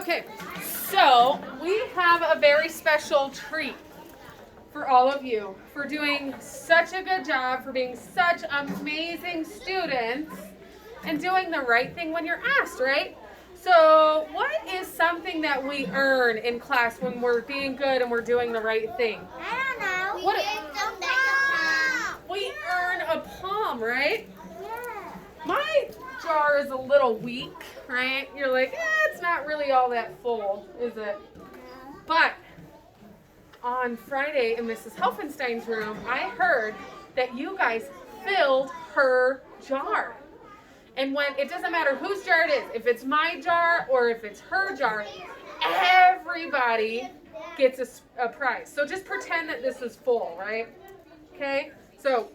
Okay, so we have a very special treat for all of you for doing such a good job, for being such amazing students, and doing the right thing when you're asked, right? So what is something that we earn in class when we're being good and we're doing the right thing? I don't know. What We we earn a palm, right? Yeah. My jar is a little weak, right? You're like, it's not really all that full, is it? But on Friday in Mrs. Helfenstein's room, I heard that you guys filled her jar. And when it doesn't matter whose jar it is, if it's my jar or if it's her jar, everybody gets a prize. So just pretend that this is full, right? Okay? So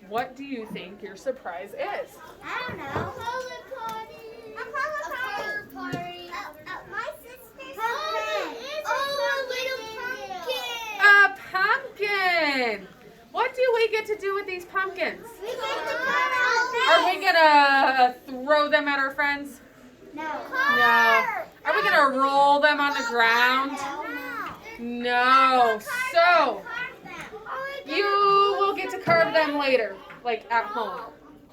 what do you think your surprise is? I don't know. A color party. My sister's A pumpkin. What do we get to do with these pumpkins? We get to cut Are we gonna throw them at our friends? No. No. Are we gonna roll them on the ground? No. So you will get to carve them later, like at home.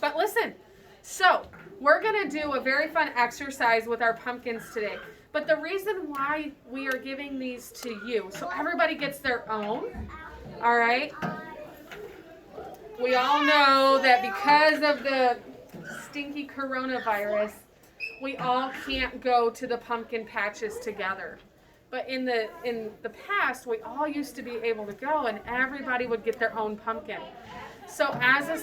But listen, so we're gonna do a very fun exercise with our pumpkins today. But the reason why we are giving these to you, so everybody gets their own, all right? We all know that because of the stinky coronavirus, we all can't go to the pumpkin patches together. But in the past, we all used to be able to go, and everybody would get their own pumpkin. So as a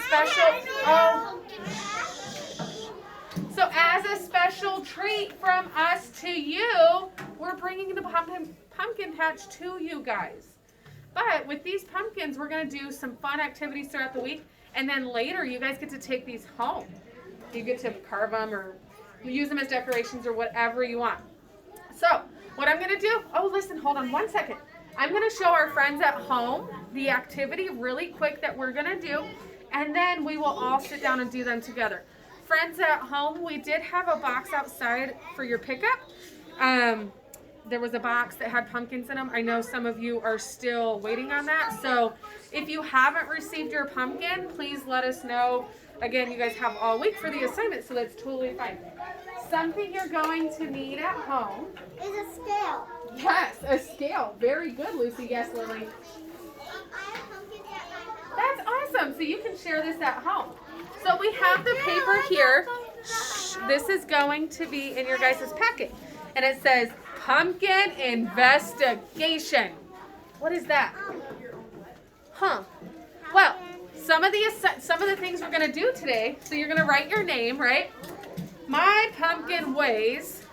special treat from us to you, we're bringing the pumpkin patch to you guys. But with these pumpkins, we're going to do some fun activities throughout the week, and then later you guys get to take these home. You get to carve them or use them as decorations or whatever you want. So what I'm going to do, hold on 1 second. I'm going to show our friends at home the activity really quick that we're going to do, and then we will all sit down and do them together. Friends at home, we did have a box outside for your pickup. There was a box that had pumpkins in them. I know some of you are still waiting on that. So if you haven't received your pumpkin, please let us know. Again, you guys have all week for the assignment, so that's totally fine. Something you're going to need at home is a scale. Yes, a scale. Very good, Lucy. Yes, Lily. I have pumpkins at my house. That's awesome. So you can share this at home. So we have the paper here. This is going to be in your guys' packet. And it says Pumpkin Investigation. What is that? Huh. Well, some of the things we're going to do today, so you're going to write your name, right? My pumpkin weighs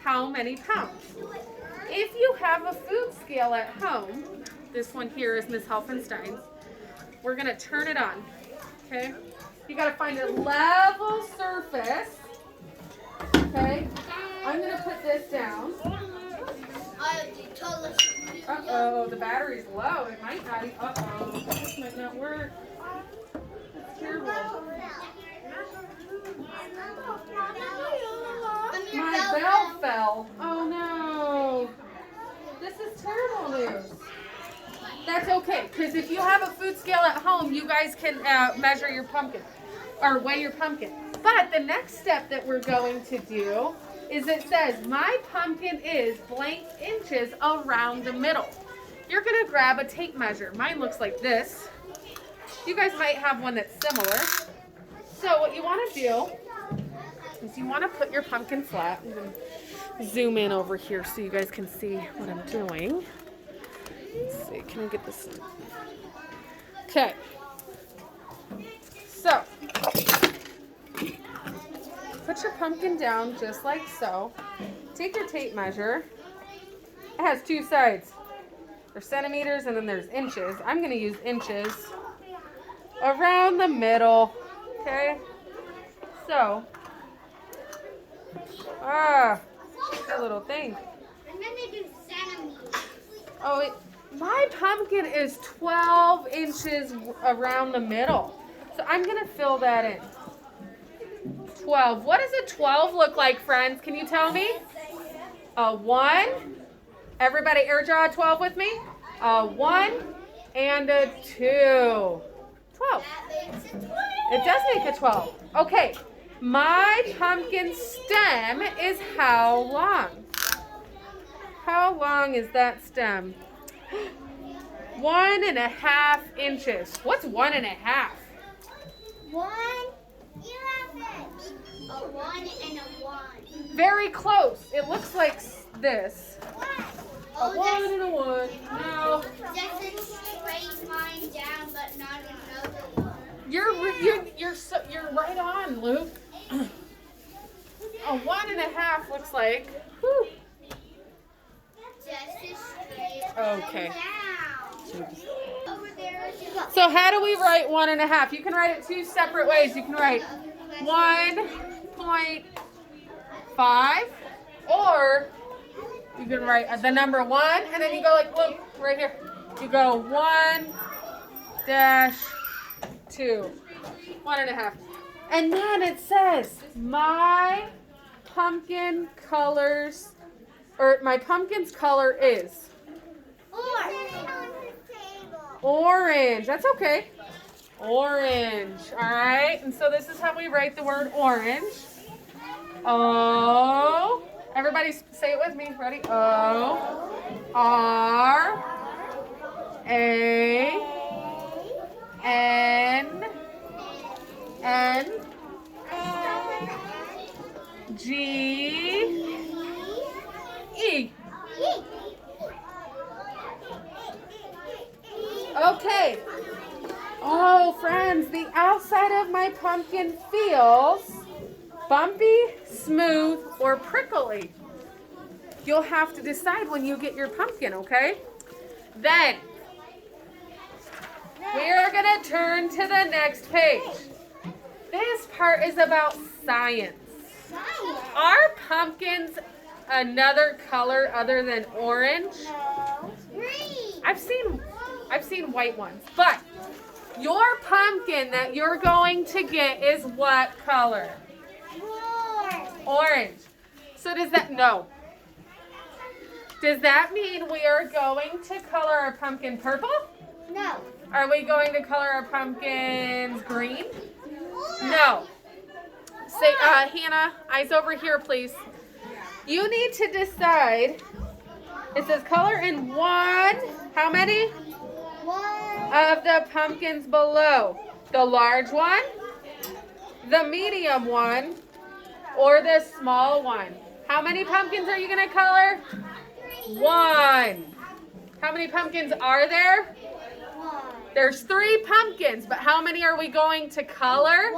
how many pounds? If you have a food scale at home, this one here is Miss Helfenstein's, we're going to turn it on, okay? You got to find a level surface, okay? I'm going to put this down. Uh-oh, the battery's low. It might not. Uh-oh, this might not work. It's terrible. My bell fell. Oh no. This is terrible news. That's okay, because if you have a food scale at home, you guys can measure your pumpkin or weigh your pumpkin. But the next step that we're going to do is it says, my pumpkin is blank inches around the middle. You're going to grab a tape measure. Mine looks like this. You guys might have one that's similar. So what you want to do is you want to put your pumpkin flat. I'm going to zoom in over here so you guys can see what I'm doing. Let's see, can I get this? Okay. So, put your pumpkin down just like so. Take your tape measure. It has two sides. There's centimeters and then there's inches. I'm going to use inches around the middle. Okay? So, that little thing. I'm going to do centimeters. Oh, my pumpkin is 12 inches around the middle. So I'm going to fill that in. 12. What does a 12 look like, friends? Can you tell me? a 1. Everybody air draw a 12 with me. A 1 and a 2. 12. That makes it 12. It does make a 12. Okay. My pumpkin stem is how long? How long is that stem? 1.5 inches. What's 1.5? 1, 11. A 1 and a 1. Very close. It looks like this. What? A Oh, 1 and a 1. No. that's a straight line down, but not another one. You're right on, Luke. A 1.5 looks like. Whew. Just a straight Okay. line down. Over there is your So how do we write 1.5? You can write it 2 separate ways. You can write 1.5, or you can write the number 1, and then you go like, look, right here. You go 1 dash 2, 1.5. And then it says, my pumpkin colors, or my pumpkin's color is orange. That's okay. Orange. All right. And so this is how we write the word orange. O. Everybody say it with me. Ready? O. R. A. N. N. G. E. Okay. Oh, friends, the outside of my pumpkin feels bumpy, smooth, or prickly. You'll have to decide when you get your pumpkin, okay? Then, we're going to turn to the next page. This part is about science. Are pumpkins another color other than orange? Green. I've seen white ones, but your pumpkin that you're going to get is what color? Orange. So does that, no. Does that mean we are going to color our pumpkin purple? No. Are we going to color our pumpkins green? No. Say, Hannah, eyes over here, please. You need to decide. It says color in 1, how many? 1. Of the pumpkins below. The large one, the medium one, or the small one. How many pumpkins are you going to color? 1. How many pumpkins are there? 1. There's 3 pumpkins, but how many are we going to color?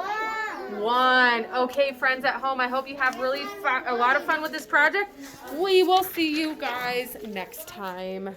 1. Okay, friends at home, I hope you have really a lot of fun with this project. We will see you guys next time.